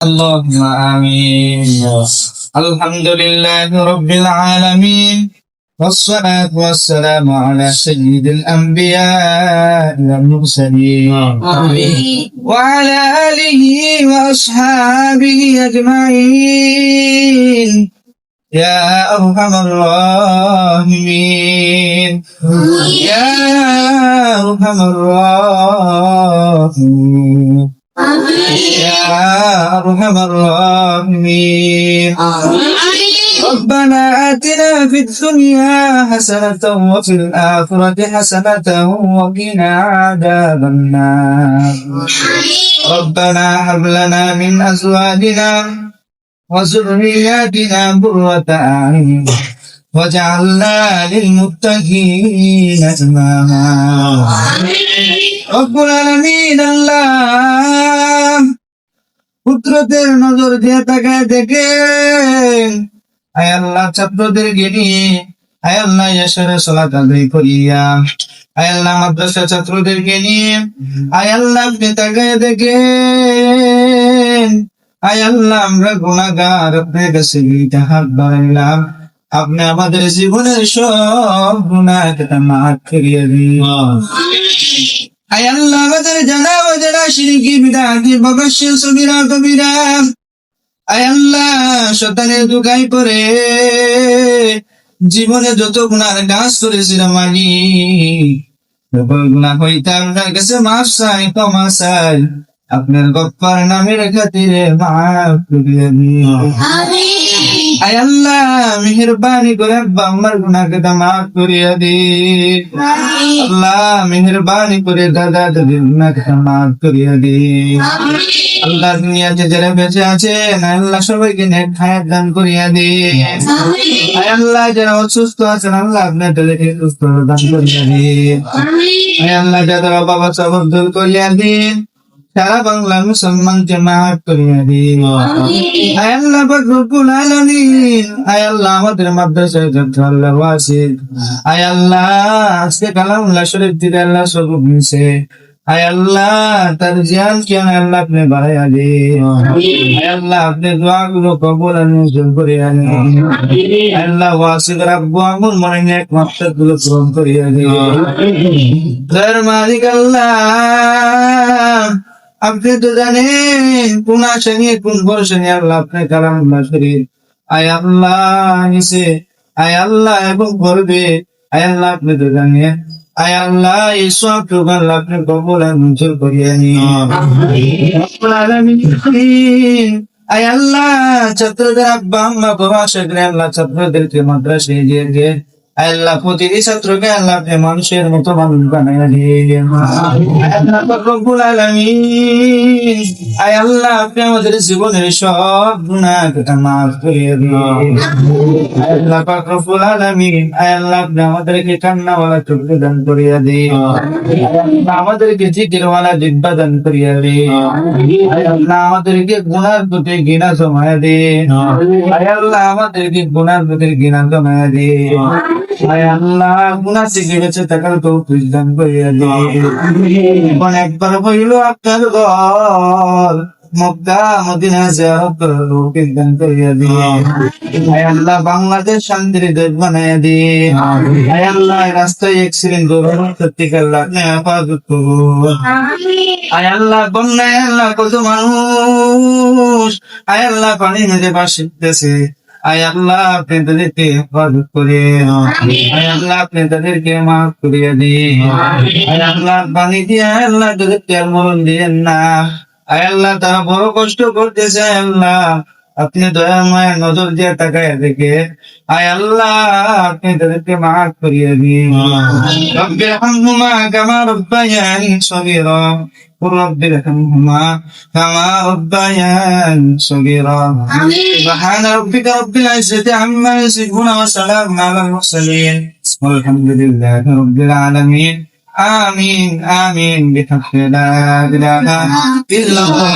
اللهم آمين. الحمد لله رب العالمين، والصلاة والسلام على سيد الأنبياء والمرسلين وعلى آله وأصحابه أجمعين يا أرحم الراحمين يا أرحم الراحمين يا أرحم الراحمين. ربنا آتنا في الدنيا حسنة وفي الآخرة حسنة وقنا عذاب النار. ربنا هب لنا من أزواجنا وذرياتنا قرة أعين واجعلنا للمتقين إماما. রব্বুল আলামিন আল্লাহ পুত্রদের নজর দিয়ে তাকায় দেখেন, আয় আল্লাহ ছাত্রদেরকে নিয়ে আয় আল্লাহ এশারে সালাত আদায় করিয়া আয় আল্লাহ মাদ্রাসা ছাত্রদেরকে নিয়ে আয় আল্লাহ আপনি তাকায় দেখেন, আয় আল্লাহ আমরা গুনাহগার, আপনার কাছে হাত বাড়াইলাম, আপনি আমাদের জীবনের সব গুনাহকে মাফ করিয়ে দিন। আয় আল্লাহ আমাদের জানা অজানা শিরকি বিদআতি বাবাশির সগীরা কবিরা আয় আল্লাহ শয়তানের দুগাই করে জীবনে যত গুনার কাজ করেছিলাম আমি সকল গুনাহ হইতে আপনার কাছে মাফ চাই, ক্ষমা চাই, আপনার গফফার নামের খাতিরে মাফ করিয়ে দিন। আয় আল্লাহ মেহেরবানি করে আব্বা আমার গুনাহকে মাফ করিয়ে দিন। আল্লাহ মেহেরবানি করে দাদা দাদির গুনাহকে মাফ করিয়ে দিন। আল্লাহ দুনিয়াতে যারা বেঁচে আছে আল্লাহ সবাইকে নেক হায়াত দান করিয়ে দিন। আয় আল্লাহ যারা অসুস্থ আছেন আল্লাহ আপনার তাদেরকে সুস্থ দান করিয়ে দিন। আয় আল্লাহ যাদের বাবা সবর দূর করিয়ে দিন, সারা বাংলা মুসলমানকে মাফ করিয়ে দিন। আয় আল্লাহ পাক রব্বুল আলামিন, আয় আল্লাহ আমাদের মাদ্রাসায় যত আল্লাহ ওয়াসিদ, আয় আল্লাহ আজকে কালামুল্লাহ শরীফ দিতে আল্লাহ সবুব নিছে, আয় আল্লাহ তার জিয়ান কেন আল্লাহ আপনি বাড়াইয়া দিন। আয় আল্লাহ আপনি দোয়াগুলো কবুল আর মঞ্জুর করিয়া দিন। আয় আল্লাহ ওয়াসিদ রাব্বু আমুল মনে নেক মাকসাদগুলো পূরণ করিয়া দিন। দয়ার মালিক আল্লাহ আপনি তো জানেন কোন আশা নিয়ে কোন ভরসা নিয়ে আল্লাহ আপনার কালামুল্লাহ শরীফ আয় আল্লাহ নিছে, আয় আল্লাহ এবং করবে, আয় আল্লাহ আপনি তো জানেন, আয় আল্লাহ এই সব টুকু আল্লাহ আপনি কবুল আর মঞ্জুর করিয়া নিন। আয় আল্লাহ ছাত্রদের আব্বা আম্মা বড় আশা করে আল্লাহ ছাত্রদেরকে মাদ্রাসায় দিয়ে আল্লাহ প্রতিটি ছাত্রকে আল্লাহ আপনি মানুষের মতো মানুষ বানাইয়া দিন। রব্বুল আলামিন, আয় আল্লাহ আপনি আমাদের জীবনের সব গুনাহকে মাফ করিয়ে দিন। আয় আল্লাহ পাক রব্বুল আলামিন, আয় আল্লাহ আপনি আমাদেরকে কান্নাওয়ালা চোখ দান করিয়া দিন। আয় আল্লাহ আমাদেরকে জিকিরওয়ালা জিহ্বা দান করিয়া দিন। আয় আল্লাহ আমাদেরকে গুনার প্রতি ঘৃণা জমায়া দিন। আয় আল্লাহ আমাদেরকে গুনার প্রতি ঘৃণা জমায়া দিন। আয় আল্লাহ গুনাহ থেকে বেঁচে থাকার তৌফিক দান করিয়া দিন। একবার হইল আপনার ঘর মক্কা মদিনা জিয়ারত করার তৌফিক দান করিয়া দিন। আয় আল্লাহ বাংলাদেশ শান্তির দেশ বানাইয়া দিন। আয় আল্লাহ রাস্তায় অ্যাক্সিডেন্ট করুন, সত্যিকার আপনি হেফাজত করুন। আয় আল্লাহ বন্যায় আল্লাহ কত মানুষ আয় আল্লাহ পানি মেরে বাসিতেছে, আয় আল্লাহ আপনি তাদেরকে হেফাজত করে, আয় আল্লাহ আপনি তাদেরকে মাফ করিয়া দিন। আয় আল্লাহ পানি দিয়ে আয় আল্লাহ তাদেরকে আর মরণ দিয়েন না। আয় আল্লাহ তারা বড় কষ্ট করতেছে, আয় আল্লাহ আপনি দয়াময় নজর দিয়ে তাকায় দেখে, আয় আল্লাহ আপনি তাদেরকে মাফ করিয়া দিন। রব্বি রহমহুমা কামা রব্বায়ানি সগীরা رب ارحمهما كما ربياني صغيرا. سبحان ربك رب العزة عما يصفون وسلام على المرسلين والحمد لله رب العالمين. آمين آمين بحق لا إله إلا الله.